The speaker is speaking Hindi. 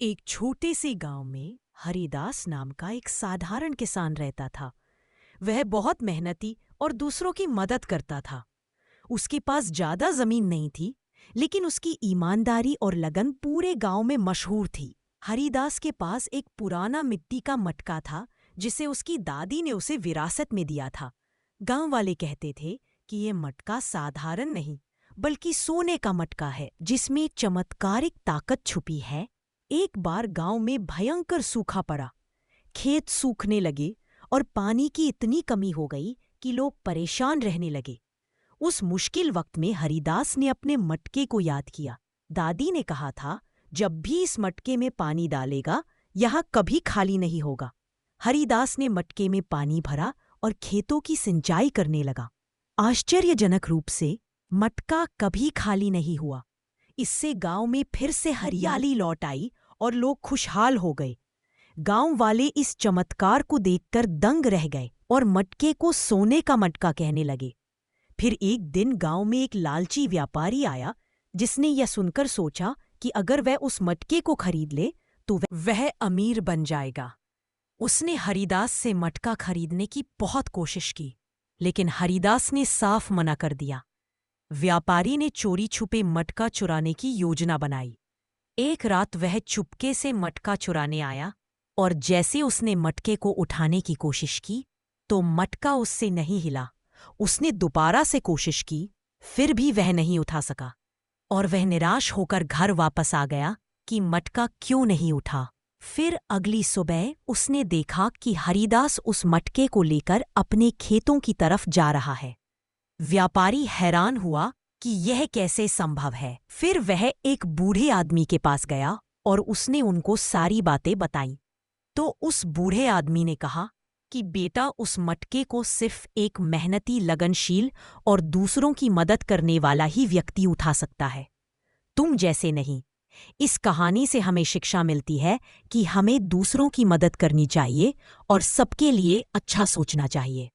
एक छोटे से गांव में हरिदास नाम का एक साधारण किसान रहता था। वह बहुत मेहनती और दूसरों की मदद करता था। उसके पास ज्यादा जमीन नहीं थी, लेकिन उसकी ईमानदारी और लगन पूरे गांव में मशहूर थी। हरिदास के पास एक पुराना मिट्टी का मटका था, जिसे उसकी दादी ने उसे विरासत में दिया था। गांव वाले कहते थे कि ये मटका साधारण नहीं, बल्कि सोने का मटका है, जिसमें चमत्कारिक ताकत छुपी है। एक बार गांव में भयंकर सूखा पड़ा। खेत सूखने लगे और पानी की इतनी कमी हो गई कि लोग परेशान रहने लगे। उस मुश्किल वक्त में हरिदास ने अपने मटके को याद किया। दादी ने कहा था, जब भी इस मटके में पानी डालेगा, यहाँ कभी खाली नहीं होगा। हरिदास ने मटके में पानी भरा और खेतों की सिंचाई करने लगा। आश्चर्यजनक रूप से मटका कभी खाली नहीं हुआ। इससे गांव में फिर से हरियाली लौट आई और लोग खुशहाल हो गए। गांव वाले इस चमत्कार को देखकर दंग रह गए और मटके को सोने का मटका कहने लगे। फिर एक दिन गांव में एक लालची व्यापारी आया, जिसने यह सुनकर सोचा कि अगर वह उस मटके को खरीद ले तो वह अमीर बन जाएगा। उसने हरिदास से मटका खरीदने की बहुत कोशिश की, लेकिन हरिदास ने साफ मना कर दिया। व्यापारी ने चोरी छुपे मटका चुराने की योजना बनाई। एक रात वह चुपके से मटका चुराने आया और जैसे उसने मटके को उठाने की कोशिश की तो मटका उससे नहीं हिला। उसने दोबारा से कोशिश की, फिर भी वह नहीं उठा सका और वह निराश होकर घर वापस आ गया कि मटका क्यों नहीं उठा। फिर अगली सुबह उसने देखा कि हरिदास उस मटके को लेकर अपने खेतों की तरफ जा रहा है। व्यापारी हैरान हुआ कि यह कैसे संभव है। फिर वह एक बूढ़े आदमी के पास गया और उसने उनको सारी बातें बताईं। तो उस बूढ़े आदमी ने कहा कि बेटा, उस मटके को सिर्फ एक मेहनती, लगनशील और दूसरों की मदद करने वाला ही व्यक्ति उठा सकता है, तुम जैसे नहीं। इस कहानी से हमें शिक्षा मिलती है कि हमें दूसरों की मदद करनी चाहिए और सबके लिए अच्छा सोचना चाहिए।